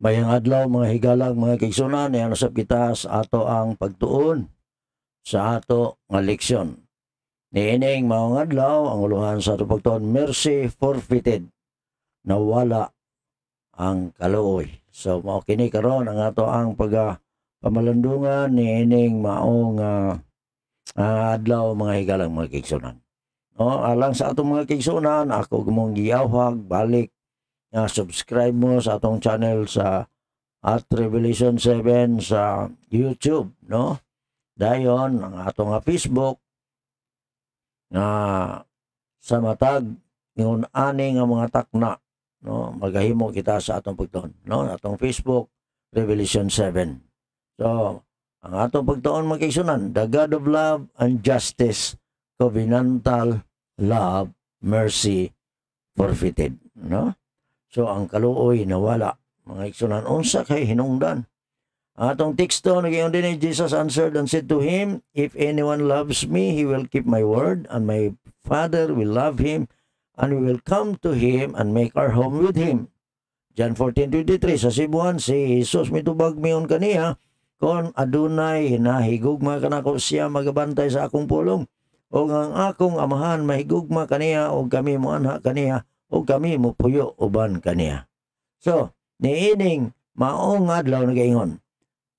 Mayang adlaw mga higalang mga kaigsunan, yan usab kita sa ato ang pagtuon sa ato nga leksyon. Niining maong adlaw ang uluhan sa ato pagtuon, mercy forfeited, nawala ang kaluoy. So mao kini karon ang ato ang pamalandungan niining maong adlaw mga higalang mga kaigsunan. No, alang sa atong mga kaigsunan, ako gumong giyawhag balik nga subscribe mo sa atong channel sa at Revelation 7 sa YouTube, no? Dayon ang atong Facebook nga sa matag ngon ani nga mga takna, no? Magahimo kita sa atong pagtuon, no? Atong Facebook Revelation 7. So, ang atong pagtuon magkaigsunan, the God of love and justice, covenantal love, mercy forfeited, no? So ang kaluoy nawala mga igsunan unsa kay hinungdan. Atong teksto nagyingon din Jesus answered and said to him, if anyone loves me, he will keep my word, and my Father will love him, and we will come to him and make our home with him. John 14:23 sa sibuan si Jesus mitubag miyon kaniya, kon adunay hinahigugma kanako siya magabantay sa akong pulong, o ang akong amahan mahigugma kaniya, o kami mo anha kaniya, o kami mo puyo uban kaniya. So, niining maong adlaw nagaingon,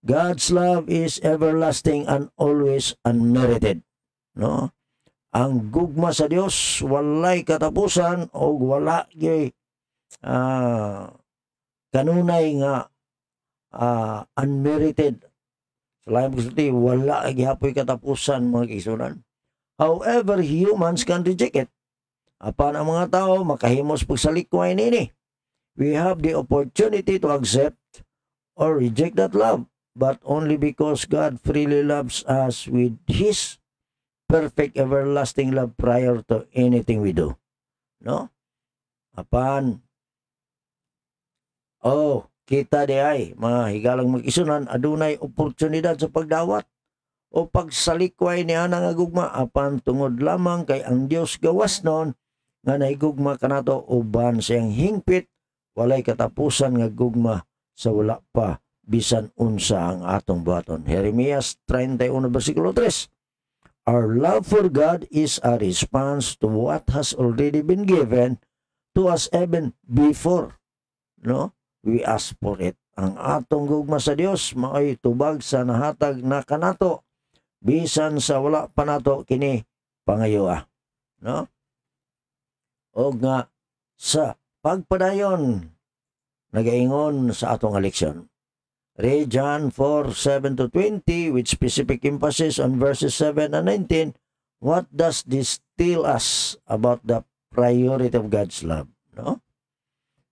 God's love is everlasting and always unmerited. No? Ang gugma sa Dios walay katapusan o wala gyud kanunay nga unmerited. Sa lain pagsulti, wala gihapoy katapusan mga kaigsunan. However, humans can reject it. Apan ang mga tao makahimos pagsalikway nini. We have the opportunity to accept or reject that love, but only because God freely loves us with His perfect everlasting love prior to anything we do. No? Apan, kita di ay, mga higalang mag-isunan, adunay oportunidad sa pagdawat o pagsalikway niya nga gugma, apan tungod lamang kay ang Dios gawas noon nga nahigugma kanato uban siyang hingpit, walay katapusan nga gugma sa wala pa bisan unsa ang atong buhaton. Jeremias 31 versikulo 3. Our love for God is a response to what has already been given to us even before, no? We ask for it. Ang atong gugma sa Dios mao'y tubag sa nahatag na kanato bisan sa wala pa nato kini pangayoa, no? O nga sa pagpadayon nagaingon sa atong leksyon. Read John 4:7-20 with specific emphasis on verses 7 and 19. What does this tell us about the priority of God's love, no?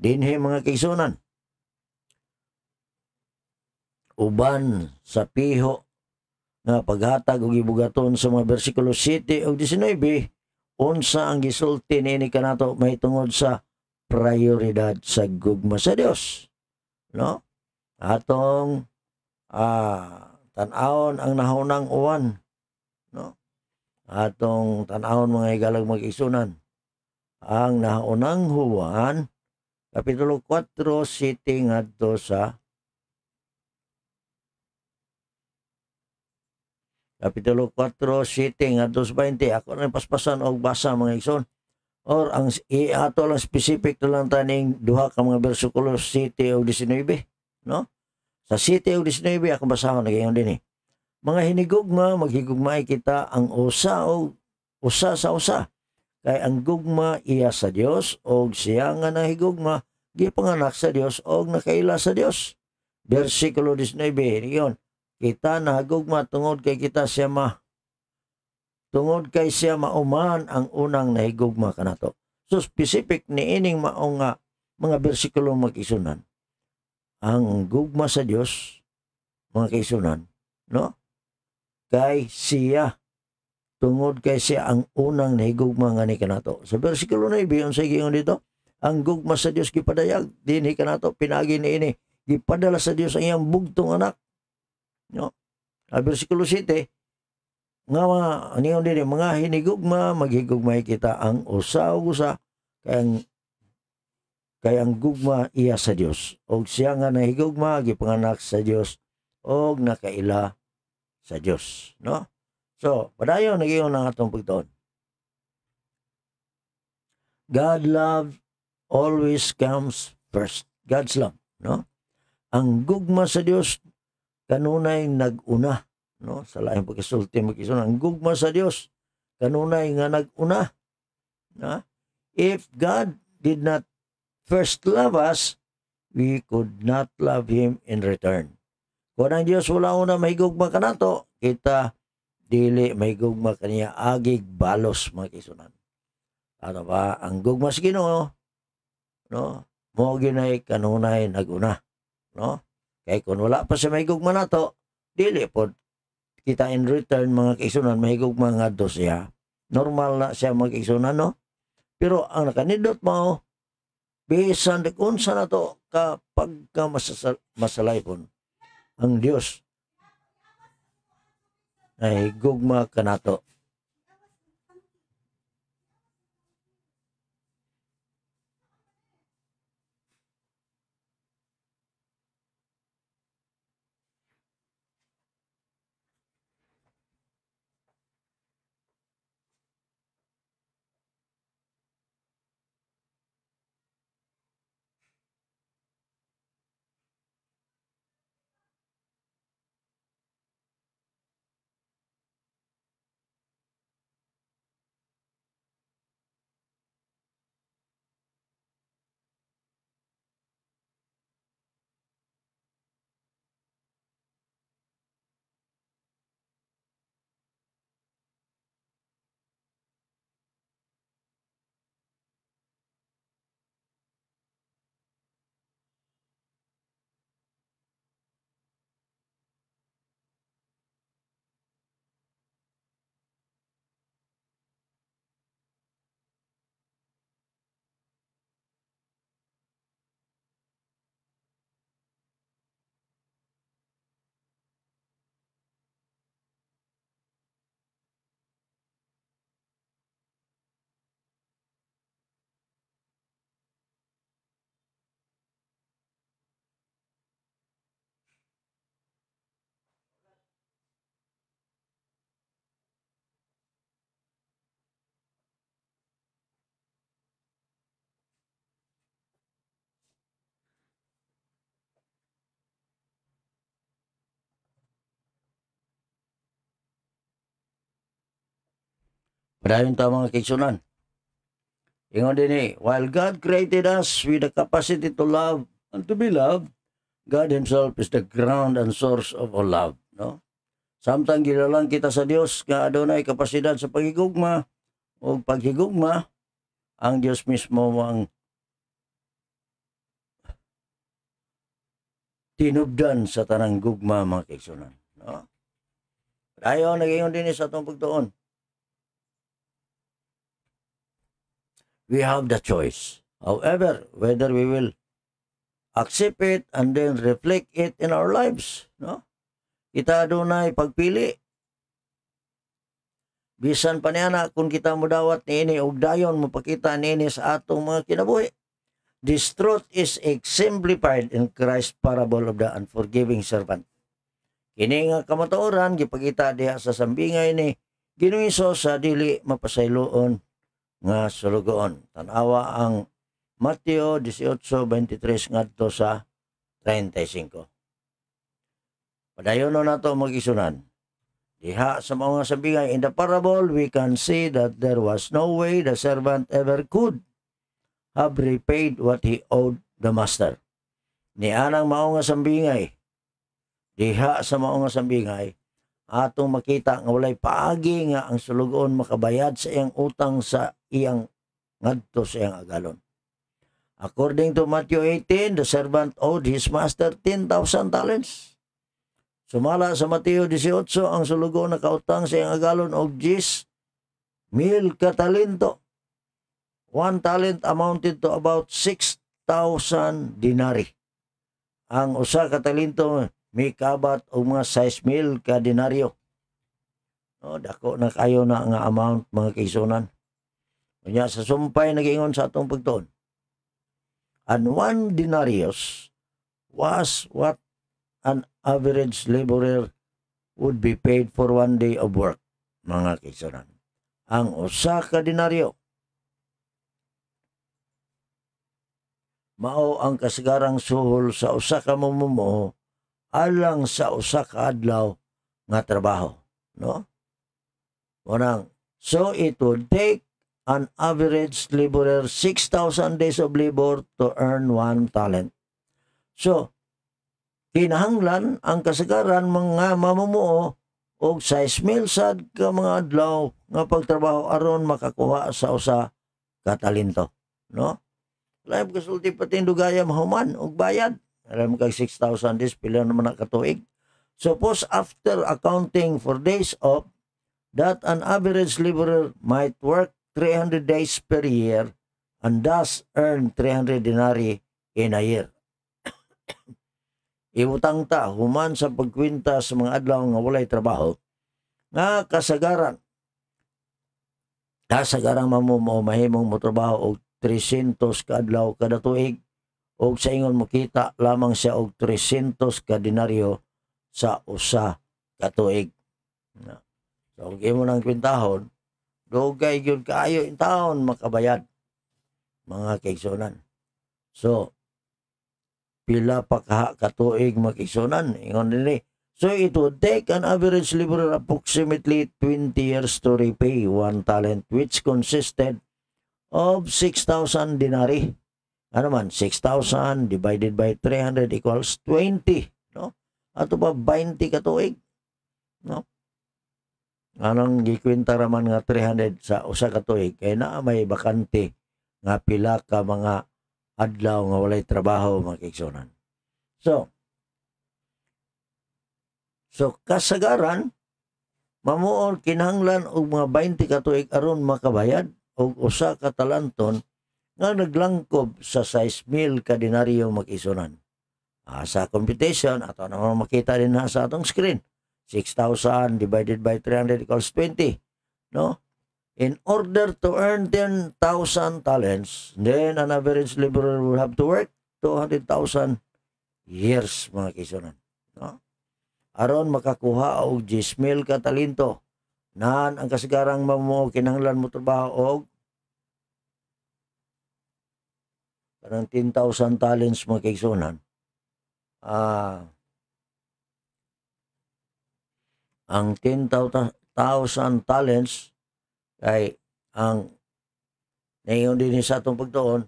Dinhi mga kaigsunan, uban sa piho nga paghatag og ibugaton sa mga bersikulo 7 ug 19, unsa ang gisulti niini kanato mahitungod sa prioridad sa gugma sa Dios, no? Atong tan-awon ang nahunang uwan, no? Atong tan-awon mga higalang mag-igsunan ang nahunang huwan kapitulo 4 7 ngadto sa Kapitulo 4, 7 ngadto sa 20. Ako na paspasan og basa mga igsoon. Or ang ato lang specific na lang taning duha ka mga bersikulo 7 o 19, no? Sa 7 o 19 ako basahon nagayon din Mga hinigugma maghigugmay kita ang usa sa usa. Kay ang gugma iya sa Dios og siya nga nahigugma gipanganak sa Dios og nakaila sa Dios. Bersikulo 19 niyon. Kita nahagugma tungod kay siya mauman ang unang nahigugma kanato. So specific ni ining maong mga bersikulo mag-isunan. Ang gugma sa Dios mga kaisunan, no? Kay siya tungod kay siya ang unang nahigugma nga ni kanato. Sa bersikulo 9 unsay giingon dito? Ang gugma sa Dios gipadayag dinhi kanato pinagi niini. Gipadala sa Dios ang iyang bugtong anak. No? Bersikulo 7 nga niyon din mga hinigugma maghigugmay kita ang usa ug usa kay ang gugma iya sa Dios, og siya nga nahigugma gipanganak sa Dios og nakaila sa Dios, no? So, padayon nagiyon ang atong pagtuon. God love always comes first. God's love, no? Ang gugma sa Dios kanunay nag-una, no? Sa laing pagkasulti magkison, ang gugma sa Dios kanunay nga nag-una, no? If God did not first love us, we could not love Him in return. Kung ang Diyos wala una mahigugma ka nato, kita dili mahigugma kaniya agig balos mga kisunan. Ano ba? Ang gugma sa Ginoo, no? Mo ginay kanunay naguna, no? Kay kung wala pa siya mahigugma nato, dili pod kita in return mga kisunan mahigugma ngadto siya. Normal na siya mga kisunan, no? Pero ang nakanindot mo, bisan unsa na to kapag ka masalaypon ang Dios ay gugma ka nato. Padayon ta mga kisunan. Ingon din while God created us with the capacity to love and to be loved, God Himself is the ground and source of all love, no? Samtang gilalang kita sa Dios nga adunay kapasidad sa pagigugma o paghigugma, ang Dios mismo ang tinubdan sa tanang gugma mga kisunan, no? Padayon nagingon din sa atong pagtuon. We have the choice. However, whether we will accept it and then reflect it in our lives, no? Kita adunay pagpili. Bisan pa niana kung kita modawat niini og dayon mapakita niini sa atong mga kinabuhi. This truth is exemplified in Christ's parable of the unforgiving servant. Kini nga kamatuoran gipakita diha sa sambingay ni Ginoong Hesus sa dili mapasayloon nga sulugoon. Tanawa ang Mateo 18:23 ngadto sa 35. Padayon nato mag-isunan. Diha sa mga sambingay in the parable we can see that there was no way the servant ever could have repaid what he owed the master. Ni anang mao nga sambingay. Diha sa mao nga sambingay atong makita nga walay paagi nga ang sulugoon makabayad sa iyang utang sa iyang ngadto sa iyang agalon. According to Matthew 18, the servant owed his master 10,000 talents. Sumala sa Mateo 18, ang sulugoon nakautang sa iyang agalon og 10,000 ka talento. 1 talent amounted to about 6,000 dinari. Ang usa ka talento may kabat og mga 6,000 ka denaryo. No, dako na kayo na nga amount mga kaigsunan. Kanya sa sumpay nagingon sa atong pagtuon. and 1 denarius was what an average laborer would be paid for 1 day of work, mga kaigsunan. Ang usa ka denaryo mao ang kasgarang suhol sa usa ka mamumuo alang sa usa ka adlaw nga trabaho, no? Unang, so it would take an average laborer 6,000 days of labor to earn 1 talent. So, kinahanglan ang kasagaran mga mamumuo og 6,000 sad ka mga adlaw nga pagtrabaho aron makakuha sa usa ka talento, no? Lain kasulti pati dugaya mahuman og bayad. Alam kag 6,000 days pila naman na katuig. Suppose after accounting for days off that an average laborer might work 300 days per year and thus earn 300 denarii in a year. Iutang ta human sa pagkwinta sa mga adlaw nga walay trabaho nga kasagaran mamumuo mahimong motrabaho og 300 ka adlaw kada tuig og sa ingon makita lamang siya og 300 ka denaryo sa usa ka tuig. So kung imo nang kwintahon, dugay gyud kaayo in taon makabayad, mga kaigsunan. So pila pa ka tuig makigsunan ingon dinhi. So it would take an average laborer approximately 20 years to repay 1 talent, which consisted of 6,000 denarii. Ano man, 6,000 divided by 300 equals 20, no? Ato ba 20 ka tuig, no? Anong gikwenta raman nga 300 sa usa ka tuig kay naa may bakante nga pila ka mga adlaw nga walay trabaho, mga kaigsunan. So kasagaran mamuol kinahanglan og mga 20 ka tuig aron makabayad og usa ka talanton nga naglangkob sa 6,000 ka denaryo, mag-isunan. Sa computation, ato naman makita din na sa atong screen. 6,000 divided by 300 equals 20. No? In order to earn 10,000 talents, then an average laborer will have to work 200,000 years, mga kisunan. No? Aron makakuha og 10,000 ka talento, naan ang kasgarang mamumuo kinahanglan mo trabaho og parang 10,000 talents, mga kaigsunan. Ang 10,000 talents kay ang naingon din sa atong pagtuon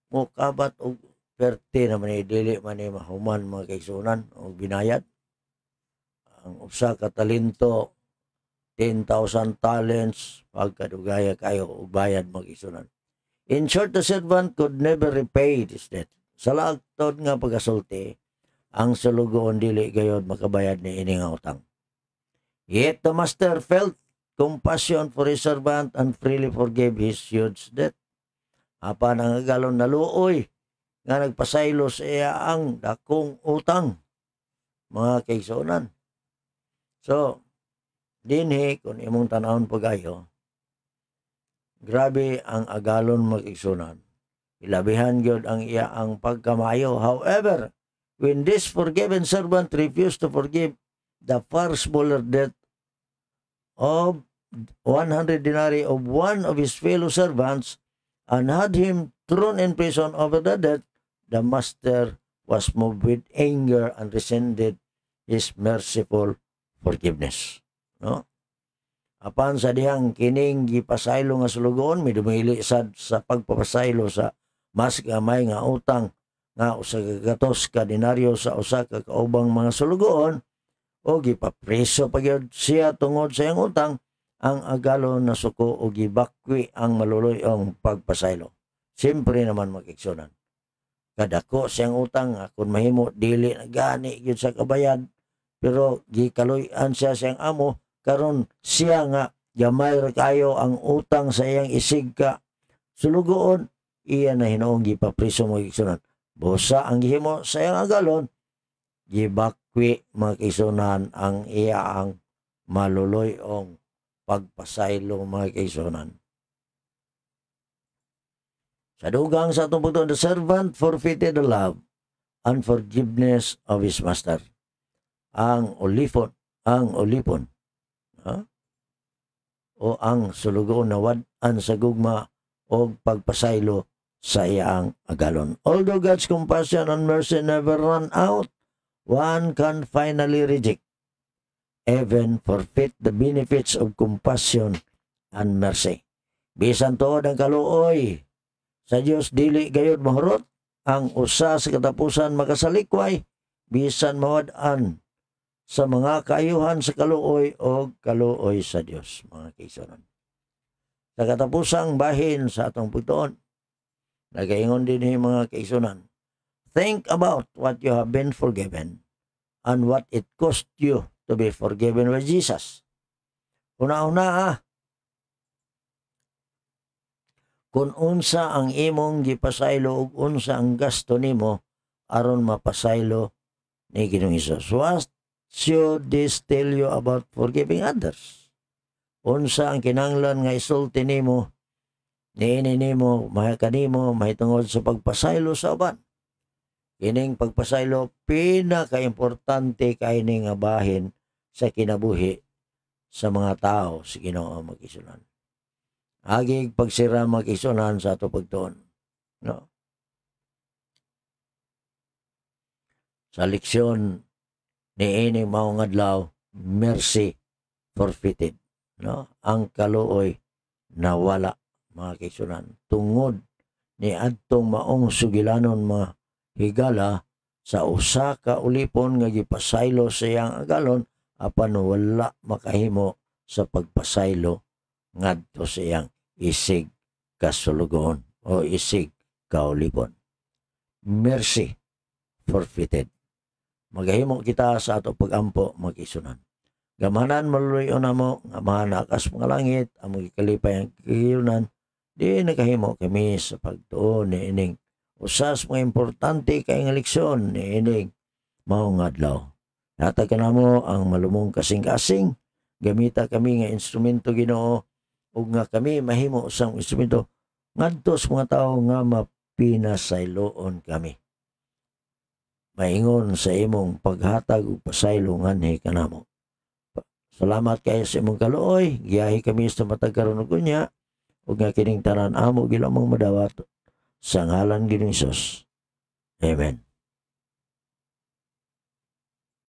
mo kabat og perte naman dili man ni mahuman, mga kaigsunan, og binayad. Ang usa ka talento 10,000 talents pagkadugaya kayo og bayad, mga kaigsunan. In short, the servant could never repay this debt. Sa laagtod nga pagasulti, ang sulugoon dili gayod makabayad ni ini nga utang. Yet the master felt compassion for his servant and freely forgave his huge debt. Apan ang agalon naluoy nga nagpasaylo sa iya ang dakong utang, mga kaigsunan. So, dinhi kung imong tanawon pagayo, grabe ang agalon, mag-igsunan. Ilabihan gyud ang iya ang pagkamayo. However, when this forgiven servant refused to forgive the far smaller debt of 100 denarii of one of his fellow servants and had him thrown in prison over the debt, the master was moved with anger and rescinded his merciful forgiveness. No? Apan sa dihang kining gipasaylo nga sulugon, midumili sad sa pagpapasaylo sa mas gamay nga utang nga usa ka gatos ka denaryo sa usa ka kaubang mga sulugon, o gipapreso pagyud siya tungod sa iyang utang, ang agalon na suko o gibakwi ang maluluyong pagpasaylo. Siyempre naman, mag-igsunan, kadako siyang utang, kung mahimo dili na gani gyud sa kabayad, pero gikaluyan siya siyang amo, karon siya nga gamay ra kayo ang utang sa iyang isig ka sulugoon, iya na hinuong gipapriso, mo igsunan. Busa ang gihimo sa iyang agalon, gibakwi, mga kaigsunan, ang iya ang maluluyong pagpasaylo, mga kaigsunan. Sa dugang sa atong pagtuon, the servant forfeited the love and forgiveness of his master. Ang ulipon, ha? O ang sulugoon na wad-an sa gugma o pagpasaylo sa iyang agalon. Although God's compassion and mercy never run out, one can finally reject, even forfeit the benefits of compassion and mercy. Bisan tuod ang kaluoy sa Dios dili gayud mahurot, ang usa sa katapusan makasalikway bisan mawad-an sa mga kaayuhan sa kaluoy o kaluoy sa Dios, mga kaigsunan. Sa katapusang bahin sa atong pagtuon, nagaingon din ni mga kaigsunan, think about what you have been forgiven and what it cost you to be forgiven by Jesus. Una-una, kung unsa ang imong gipasaylo ug unsa ang gasto nimo aron mapasaylo ni Ginoong Hesus. What should this tell you about forgiving others? Unsa ang kinahanglan nga isulti nimo niini nimo kanimo mahitungod sa pagpasaylo sa uban? Kining pagpasaylo pinaka-importante kay ning nga bahin sa kinabuhi sa mga tao sa Ginoo mag-isunan. Agig pagsira mag-isunan sa ato pagtuon, no? Sa leksyon ni ining maong adlaw, mercy forfeited, no? Ang kaluoy nawala, mga kaigsunan, tungod ni adtong maong sugilanon mga higala sa usa ka ulipon nga gipasaylo sa iyang agalon apan wala makahimo sa pagpasaylo ngadto sa iyang isig kasulugon o isig kaulipon. Mercy forfeited. Magahimo kita sa ato pagampo mag-isunan. Gamanan maluloyon na mo, nga mahanakas mga langit, ang magikalipay ang kihiyunan, di nakahimo kami sa pagtuon ni ining usas mga importante kay nga leksyon ni ining maong adlaw. Natag ka na mo ang malumong kasing-kasing, gamita kami nga instrumento Ginoo, ug nga kami mahimo usang instrumento ngadto sa mga tao nga mapinasayloon kami. Maingon sa imong paghatag ug pasaylo nganhi kanamo. Salamat kayo sa imong kaluoy, giyahi kami sa matag karon ug unya, ug nga kining tanan amo gilamang madawat sa ngalan Ginoong Hesus. Amen.